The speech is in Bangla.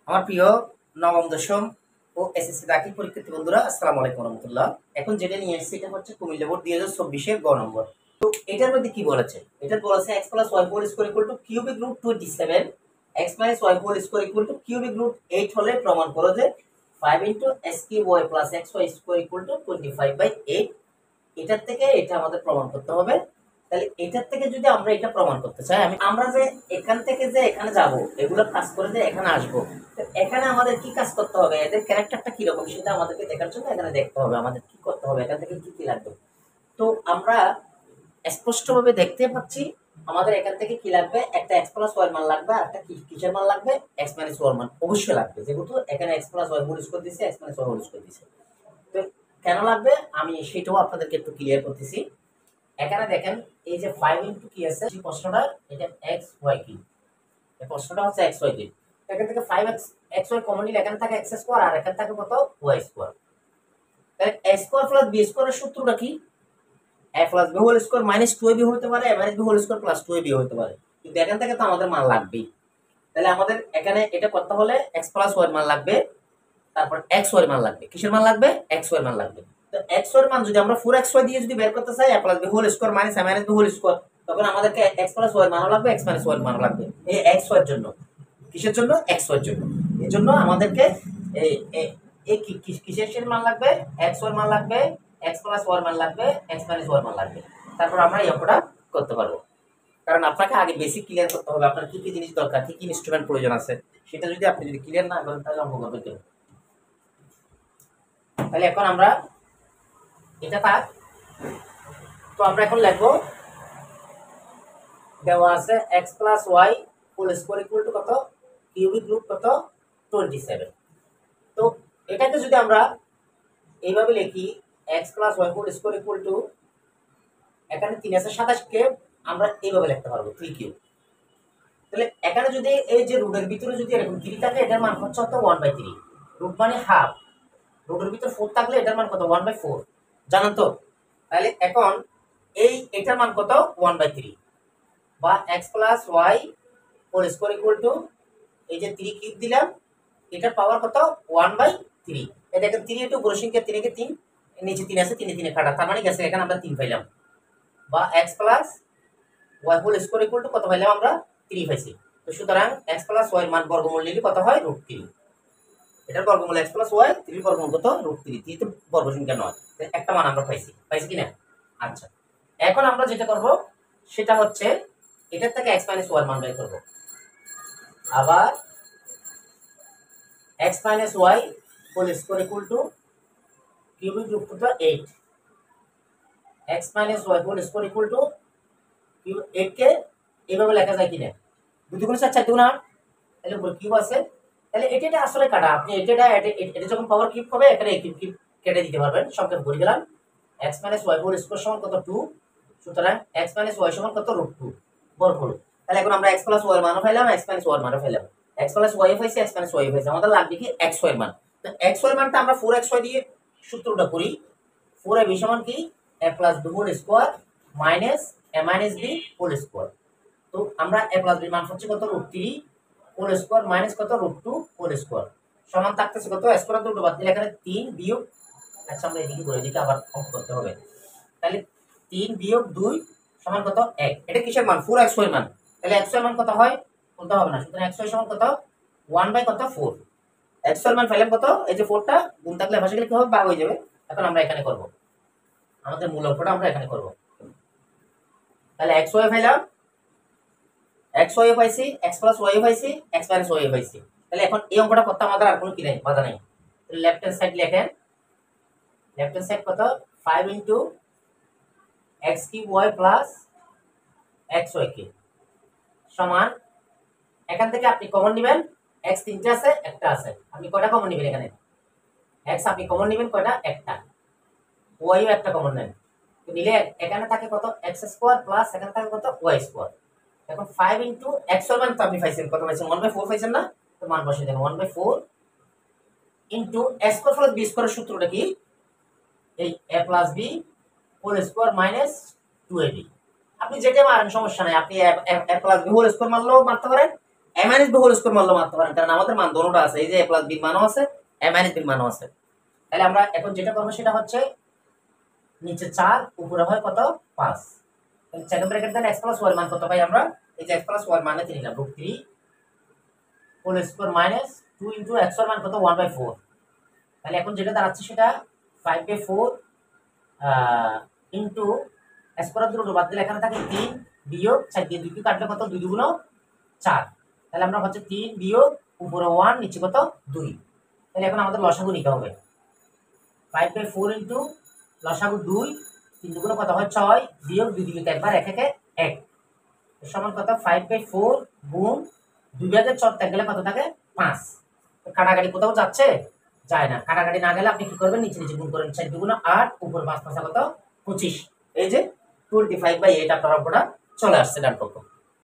আমার প্রিয় নবম দশম ও এসএসসি দাখিল পরীক্ষার্থী বন্ধুরা, আসসালামু আলাইকুম রহমতুল্লাহ। এখন যেটা নিয়ে এসেছি এটা হচ্ছে কুমিল্লা বোর্ড 2024-এর গ নম্বর। তো এটার মধ্যে কি বলেছে? এটা বলেছে x plus y whole square equal to cubic root 27, x minus y whole square equal to cubic root 8 হলে প্রমাণ করো যে 5 into s cube y plus xy square equal to 25/8। এটার থেকে এটা আমাদের প্রমাণ করতে হবে। তাহলে এটার থেকে যদি আমরা এটা প্রমাণ করতে চাই, আমরা যে এখান থেকে যে এখানে যাব, এগুলো কাজ করে যে এখানে আসবো, তো এখানে আমাদের কি কাজ করতে হবে, এদের ক্যারেক্টারটা কিরকম সেটা আমাদেরকে দেখার জন্য এখানে দেখতে হবে আমাদের কি করতে হবে, এখান থেকে কি কি লাগবে। তো আমরা স্পষ্টভাবে দেখতে পাচ্ছি আমাদের এখান থেকে কি লাগবে, একটা x প্লাস y মান লাগবে, আর একটা কিসের মান লাগবে, x মাইনাস y মান অবশ্যই লাগবে, যেহেতু এখানে x plus y whole square দিয়েছে, x minus y whole square দিয়েছে। তো কেন লাগবে আমি সেটাও আপনাদেরকে একটু ক্লিয়ার করতেছি। এখানে দেখেন এই যে 5 ইনটু কি আছে, এই প্রশ্নটা এটা এক্স ওয়াই কি, এই প্রশ্নটা হচ্ছে এক্স ওয়াই কি। এখান থেকে 5x এক্স ওয়াই কমন নিলে এখানে থাকে এক্স স্কয়ার, আর এখানে থাকে কত, ওয়াই স্কয়ার। তাহলে a স্কয়ার প্লাস b স্কয়ারের সূত্রটা কি, a plus b whole square minus 2ab হতে পারে, a minus b whole square plus 2ab হতে পারে, কিন্তু এখান থেকে তো আমাদের মান লাগবেই। তাহলে আমাদের এখানে এটা করতে হলে x প্লাস y এর মান লাগবে, তারপর x y এর মান লাগবে, কিসের মান লাগবে, x y এর মান লাগবে। তো x y এর মান যদি আমরা 4xy দিয়ে যদি বের করতে চাই, a plus b whole square minus a minus b whole square, তখন আমাদেরকে x প্লাস y এর মানও লাগবে, x মাইনাস y এর মানও লাগবে। এই x y এর জন্য, কিসের জন্য, x y এর জন্য। এর জন্য আমাদেরকে এই এই কিসের মান লাগবে, x y এর মান লাগবে, x প্লাস y এর মান লাগবে, x মাইনাস y এর মান লাগবে। তারপর আমরা এই অঙ্কটা করতে পারবো। কারণ আপনাকে আগে বেসিক ক্লিয়ার করতে হবে, আপনার কি কি জিনিস দরকার, কি কি ইনস্ট্রুমেন্ট প্রয়োজন আছে, সেটা যদি আপনি ক্লিয়ার না করেন তাহলে অঙ্ক করবে কেউ। তাহলে এখন আমরা এটা থাক। তো আমরা এখন লিখবো, দেওয়া আছে x plus y whole square equal to কত, কিউবিক রুট কত, 27। তো এটাকে যদি আমরা এইভাবে লিখি, x plus y whole square equal to, এখানে 3 আছে 27 কে আমরা এইভাবে লিখতে পারবো 3 কিউব। তাহলে এখানে যদি এই যে রুটের ভিতরে যদি এরকম 3 থাকে, এটার মান হচ্ছে কত, 1/3। রুট মানে হাফ, রুটের ভিতর 4 থাকলে এটার মান কত, 1/4, জানেন তো। তাহলে এখন এটার মান কত, 1/3, বা x plus y whole square equal to, এই যে 3 কিউব দিলাম, এটার পাওয়ার কত, 1/3। এই দেখেন 3 একটু উপরে সংখ্যা, 3 কে 3, নিচে 3 আছে, 3 এ 3 কাটা, তার মানে গেছে এখানে আমরা 3 পাইলাম। বা x plus y whole square equal to কত পাইলাম আমরা, 3 পাইছি। তো সুতরাং x প্লাস ওয়াই এর মান বর্গমূল নিলে কত হয়, √3। এটার বর্গমূল x প্লাস ওয়াই, 3 এর বর্গমূল কত, √3। 3 তো বর্গ সংখ্যা নয়, একটা মান আমরা পাইছি কিনা। আচ্ছা, এখন আমরা যেটা করব সেটা হচ্ছে এটার থেকে x মাইনাস ওয়াই এর মান বের করব। আবার x minus y whole square equal to cubic root কত, 8। x minus y whole square equal to 8 কে এইভাবে লেখা যায় কিনা, 2 দুগুণ 4, 4 দুগুণ 8, তাহলে উপরে কিউব আছে। তাহলে এটা আসলে কাটা, আপনি এটা যখন পাওয়ার কিউব হবে, এখানে কিউব কিউব কেটে দিতে পারবেন, সংখ্যা করে দিলাম। x minus y whole square সমান কত, 2। সুতরাং x মাইনাস ওয়াই সমান কত, √2 বর্গমূল। তাহলে এখন আমরা x প্লাস ওয়াই এর মানও পাইলাম, x মাইনাস ওয়াই এর মানও পাইলাম। x প্লাস ওয়াই পাইছি, x মাইনাস ওয়াই পাইছি, আমাদের লাগবে কি, x ওয়াই এর মান। তো x ওয়াই এর মানটা আমরা 4xy দিয়ে সূত্রটা করি। 4ab সমান কি, a plus b whole square minus a minus b whole square. তো আমরা a প্লাস b মান হচ্ছে কত, √3 হোল স্কয়ার মাইনাস কত, √2 হোল স্কয়ার, সমান থাকতেছে কত, স্কয়ার দুটো বাদ দিলে এখানে 3 বিয়োগ, আচ্ছা আমরা এদিকে করে দিকে আবার অঙ্ক করতে হবে। তাহলে 3 বিয়োগ 2 সমান কত, 1। এটা কিসের মান, 4xy এর মান। তাহলে xy এর মান কত হয়, বলতে হবে না। সুতরাং xy সমান কত, 1/4। xy এর মান পাইলাম কত, এই যে 4 টা গুণ থাকলে ভাষা গেলে কি হবে, ভাগ হয়ে যাবে। এখন আমরা এখানে করব, আমাদের মূল অঙ্কটা আমরা এখানে করব। তাহলে xy পাইলাম, xy পাইছি, x প্লাস y পাইছি, x মাইনাস y পাইছি। তাহলে এখন এই অঙ্কটা করতে আমাদের আর কোনো কি নাই, বাধা নাই। তাহলে লেফট হ্যান্ড সাইড লেখেন, লেফট হ্যান্ড সাইড কত, 5 into x cube y plus xy cube সমান, এখান থেকে আপনি কমন নেবেন, x তিনটা আছে, একটা আছে, আপনি কয়টা কমন নেবেন, এখানে x আপনি কমন নেবেন কয়টা, একটা, y ও একটা কমন নেন। তো নিলে এখানে থাকে কত, x স্কয়ার প্লাস এখানে থাকে কত, y স্কয়ার। এখন 5 ইনটু x এর মান তো আপনি পাইছেন, কত পাইছেন, 1/4 পাইছেন না। তো মান বসিয়ে দেন, 1/4 into a square plus b স্কয়ারের সূত্রটা কি, এই a plus b whole square minus 2ab। আপনি যেটা মারেন সমস্যা নাই, আপনি a plus b whole square মারলেও মারতে পারেন, a minus b whole square মানলে মারতে পারেন, কারণ আমাদের মান দুটোটা আছে, এই যে a প্লাস b মানও আছে, a মাইনাস b মানও আছে। তাহলে আমরা এখন যেটা করব সেটা হচ্ছে নিচে 4 উপরে হয় কত 5, তাহলে সেকেন্ড ব্র্যাকেট দেন x প্লাস y এর মান কত পাই আমরা, এই যে x প্লাস y এর মানে 3 নিলাম, √3 whole square minus 2 into x এর মান কত 1/4। তাহলে এখন যেটা দাঁড়াচ্ছে সেটা 5/4 ইনটু স্কয়ার দুটো বাদ দিলে এখানে থাকে 3 বিয়োগ 4 দিয়ে 2 কাটলে কত 2 দুগুণ 4, তাহলে আমরা হচ্ছে 3 বিয়োগ উপরে 1 নিচে কত 2। তাহলে এখন আমাদের লসাগু নিতে হবে, 5/4 ইনটু লসাগু 2, 3 দুগুণ কত হয় 6 বিয়োগ 2 দিকে একবার 1 1 1 সমান কত 5/4 গুণ 2 ভাগের 4 ত্যাগ গেলে কত থাকে 5। কাটাকাটি কোথাও যাচ্ছে, যায় না, কাটাকাটি না গেলে আপনি কি করবেন নিচে নিচে গুণ করেন, 4 দুগুণ 8 উপর 5 5 কত 25, এই যে 25/8 আপনার অঙ্কটা চলে আসছে ডান পক্ষ।